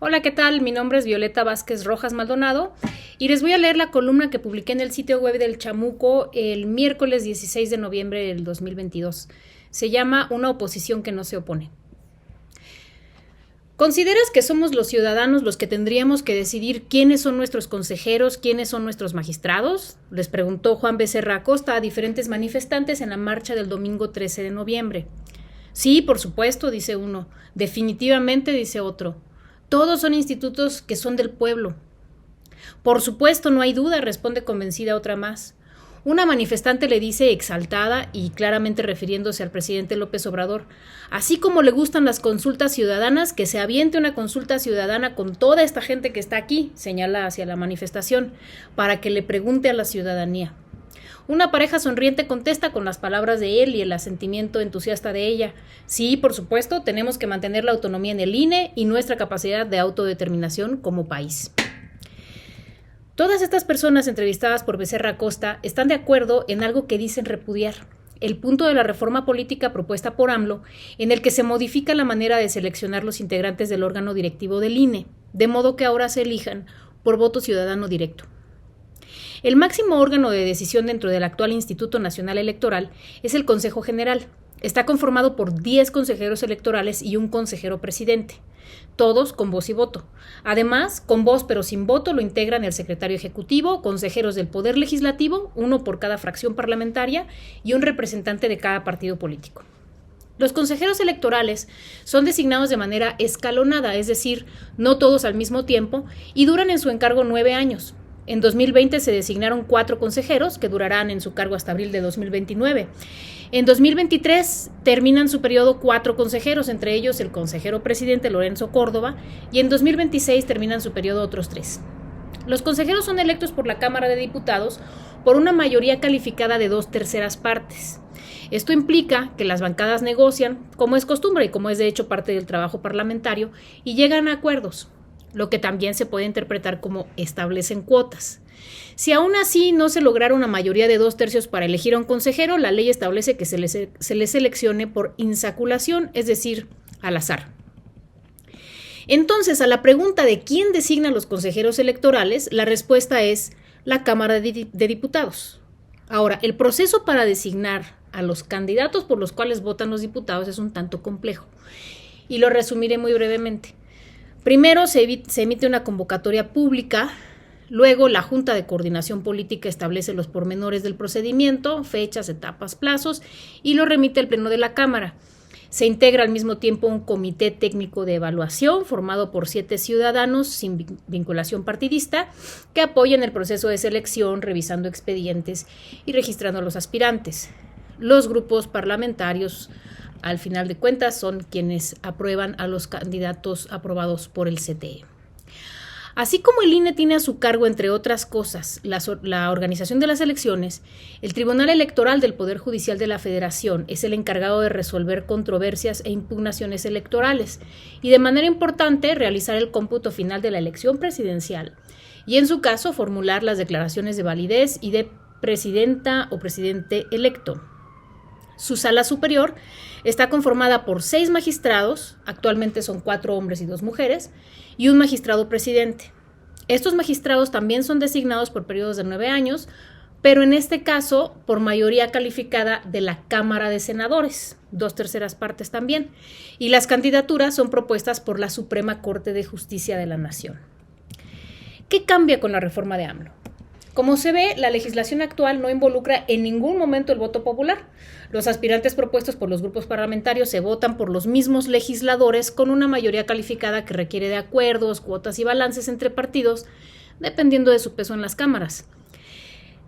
Hola, ¿qué tal? Mi nombre es Violeta Vázquez Rojas Maldonado y les voy a leer la columna que publiqué en el sitio web del Chamuco el miércoles 16 de noviembre del 2022. Se llama Una oposición que no se opone. ¿Consideras que somos los ciudadanos los que tendríamos que decidir quiénes son nuestros consejeros, quiénes son nuestros magistrados? Les preguntó Juan Becerra Acosta a diferentes manifestantes en la marcha del domingo 13 de noviembre. Sí, por supuesto, dice uno. Definitivamente, dice otro. Todos son institutos que son del pueblo. Por supuesto, no hay duda, responde convencida otra más. Una manifestante le dice exaltada y claramente refiriéndose al presidente López Obrador, así como le gustan las consultas ciudadanas, que se aviente una consulta ciudadana con toda esta gente que está aquí, señala hacia la manifestación, para que le pregunte a la ciudadanía. Una pareja sonriente contesta con las palabras de él y el asentimiento entusiasta de ella. Sí, por supuesto, tenemos que mantener la autonomía en el INE y nuestra capacidad de autodeterminación como país. Todas estas personas entrevistadas por Becerra Acosta están de acuerdo en algo que dicen repudiar: el punto de la reforma política propuesta por AMLO, en el que se modifica la manera de seleccionar los integrantes del órgano directivo del INE, de modo que ahora se elijan por voto ciudadano directo. El máximo órgano de decisión dentro del actual Instituto Nacional Electoral es el Consejo General. Está conformado por 10 consejeros electorales y un consejero presidente, todos con voz y voto. Además, con voz pero sin voto lo integran el secretario ejecutivo, consejeros del Poder Legislativo, uno por cada fracción parlamentaria y un representante de cada partido político. Los consejeros electorales son designados de manera escalonada, es decir, no todos al mismo tiempo, y duran en su encargo 9 años. En 2020 se designaron 4 consejeros que durarán en su cargo hasta abril de 2029. En 2023 terminan su periodo 4 consejeros, entre ellos el consejero presidente Lorenzo Córdoba, y en 2026 terminan su periodo otros 3. Los consejeros son electos por la Cámara de Diputados por una mayoría calificada de 2/3 partes. Esto implica que las bancadas negocian, como es costumbre y como es de hecho parte del trabajo parlamentario, y llegan a acuerdos, lo que también se puede interpretar como establecen cuotas. Si aún así no se lograra una mayoría de 2/3 para elegir a un consejero, la ley establece que se le seleccione por insaculación, es decir, al azar. Entonces, a la pregunta de quién designa a los consejeros electorales, la respuesta es la Cámara de Diputados. Ahora, el proceso para designar a los candidatos por los cuales votan los diputados es un tanto complejo, y lo resumiré muy brevemente. Primero se emite una convocatoria pública, luego la Junta de Coordinación Política establece los pormenores del procedimiento, fechas, etapas, plazos, y lo remite al Pleno de la Cámara. Se integra al mismo tiempo un comité técnico de evaluación formado por 7 ciudadanos sin vinculación partidista que apoyan el proceso de selección, revisando expedientes y registrando a los aspirantes. Los grupos parlamentarios, al final de cuentas, son quienes aprueban a los candidatos aprobados por el CTE. Así como el INE tiene a su cargo, entre otras cosas, la organización de las elecciones, el Tribunal Electoral del Poder Judicial de la Federación es el encargado de resolver controversias e impugnaciones electorales y, de manera importante, realizar el cómputo final de la elección presidencial y, en su caso, formular las declaraciones de validez y de presidenta o presidente electo. Su sala superior está conformada por 6 magistrados, actualmente son 4 hombres y 2 mujeres, y un magistrado presidente. Estos magistrados también son designados por periodos de 9 años, pero en este caso por mayoría calificada de la Cámara de Senadores, 2/3 partes también, y las candidaturas son propuestas por la Suprema Corte de Justicia de la Nación. ¿Qué cambia con la reforma de AMLO? Como se ve, la legislación actual no involucra en ningún momento el voto popular. Los aspirantes propuestos por los grupos parlamentarios se votan por los mismos legisladores con una mayoría calificada que requiere de acuerdos, cuotas y balances entre partidos, dependiendo de su peso en las cámaras.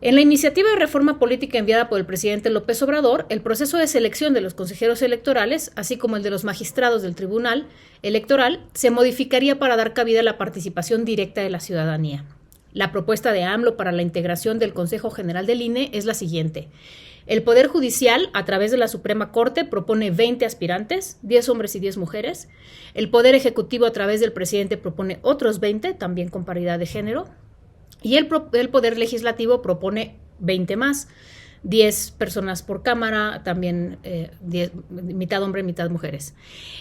En la iniciativa de reforma política enviada por el presidente López Obrador, el proceso de selección de los consejeros electorales, así como el de los magistrados del Tribunal Electoral, se modificaría para dar cabida a la participación directa de la ciudadanía. La propuesta de AMLO para la integración del Consejo General del INE es la siguiente. El Poder Judicial, a través de la Suprema Corte, propone 20 aspirantes, 10 hombres y 10 mujeres. El Poder Ejecutivo, a través del presidente, propone otros 20, también con paridad de género. Y el Poder Legislativo propone 20 más, 10 personas por cámara, también mitad hombre, mitad mujeres.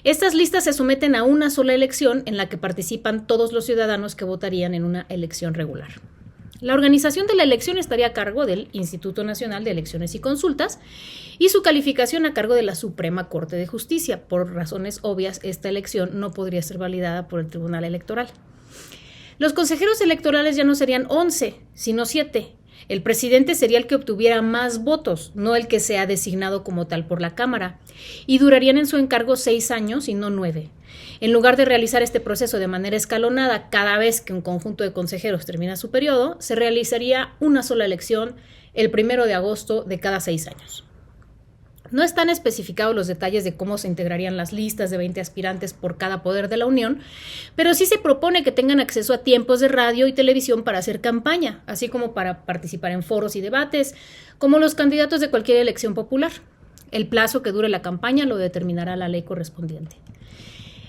Estas listas se someten a una sola elección en la que participan todos los ciudadanos que votarían en una elección regular. La organización de la elección estaría a cargo del Instituto Nacional de Elecciones y Consultas y su calificación a cargo de la Suprema Corte de Justicia. Por razones obvias, esta elección no podría ser validada por el Tribunal Electoral. Los consejeros electorales ya no serían 11, sino 7. El presidente sería el que obtuviera más votos, no el que sea designado como tal por la Cámara, y durarían en su encargo 6 años y no 9. En lugar de realizar este proceso de manera escalonada cada vez que un conjunto de consejeros termina su periodo, se realizaría una sola elección el 1 de agosto de cada 6 años. No están especificados los detalles de cómo se integrarían las listas de 20 aspirantes por cada poder de la Unión, pero sí se propone que tengan acceso a tiempos de radio y televisión para hacer campaña, así como para participar en foros y debates, como los candidatos de cualquier elección popular. El plazo que dure la campaña lo determinará la ley correspondiente.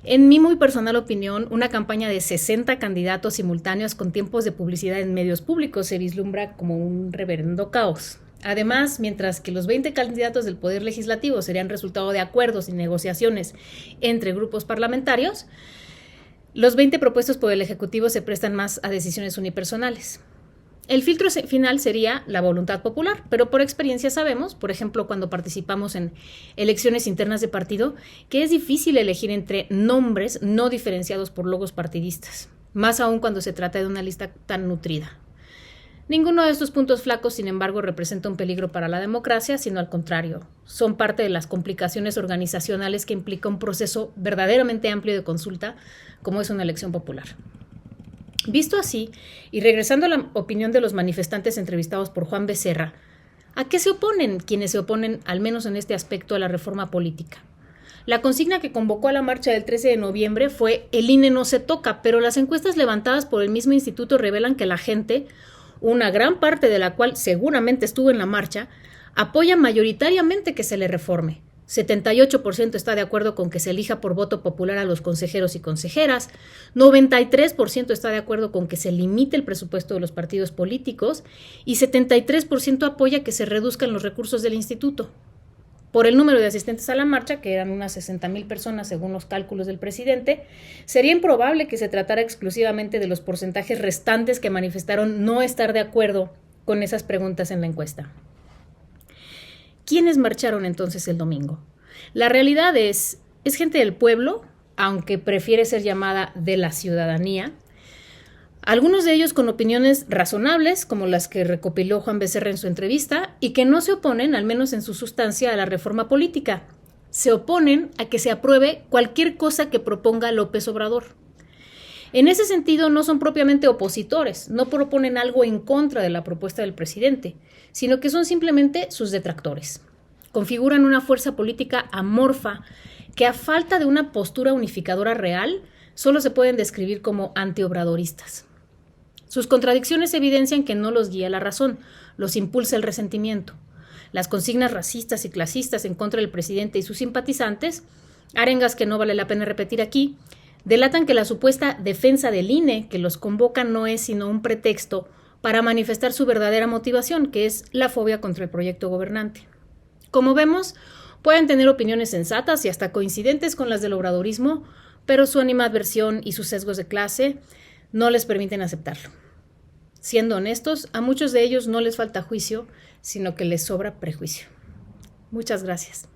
En mi muy personal opinión, una campaña de 60 candidatos simultáneos con tiempos de publicidad en medios públicos se vislumbra como un reverendo caos. Además, mientras que los 20 candidatos del Poder Legislativo serían resultado de acuerdos y negociaciones entre grupos parlamentarios, los 20 propuestos por el Ejecutivo se prestan más a decisiones unipersonales. El filtro final sería la voluntad popular, pero por experiencia sabemos, por ejemplo, cuando participamos en elecciones internas de partido, que es difícil elegir entre nombres no diferenciados por logos partidistas, más aún cuando se trata de una lista tan nutrida. Ninguno de estos puntos flacos, sin embargo, representa un peligro para la democracia, sino al contrario, son parte de las complicaciones organizacionales que implica un proceso verdaderamente amplio de consulta, como es una elección popular. Visto así, y regresando a la opinión de los manifestantes entrevistados por Juan Becerra, ¿a qué se oponen quienes se oponen, al menos en este aspecto, a la reforma política? La consigna que convocó a la marcha del 13 de noviembre fue «El INE no se toca», pero las encuestas levantadas por el mismo instituto revelan que la gente, una gran parte de la cual seguramente estuvo en la marcha, apoya mayoritariamente que se le reforme. 78% está de acuerdo con que se elija por voto popular a los consejeros y consejeras, 93% está de acuerdo con que se limite el presupuesto de los partidos políticos y 73% apoya que se reduzcan los recursos del instituto. Por el número de asistentes a la marcha, que eran unas 60,000 personas según los cálculos del presidente, sería improbable que se tratara exclusivamente de los porcentajes restantes que manifestaron no estar de acuerdo con esas preguntas en la encuesta. ¿Quiénes marcharon entonces el domingo? La realidad es gente del pueblo, aunque prefiere ser llamada de la ciudadanía. Algunos de ellos con opiniones razonables, como las que recopiló Juan Becerra en su entrevista, y que no se oponen, al menos en su sustancia, a la reforma política. Se oponen a que se apruebe cualquier cosa que proponga López Obrador. En ese sentido, no son propiamente opositores, no proponen algo en contra de la propuesta del presidente, sino que son simplemente sus detractores. Configuran una fuerza política amorfa que, a falta de una postura unificadora real, solo se pueden describir como antiobradoristas. Sus contradicciones evidencian que no los guía la razón, los impulsa el resentimiento. Las consignas racistas y clasistas en contra del presidente y sus simpatizantes, arengas que no vale la pena repetir aquí, delatan que la supuesta defensa del INE que los convoca no es sino un pretexto para manifestar su verdadera motivación, que es la fobia contra el proyecto gobernante. Como vemos, pueden tener opiniones sensatas y hasta coincidentes con las del obradorismo, pero su animadversión y sus sesgos de clase no les permiten aceptarlo. Siendo honestos, a muchos de ellos no les falta juicio, sino que les sobra prejuicio. Muchas gracias.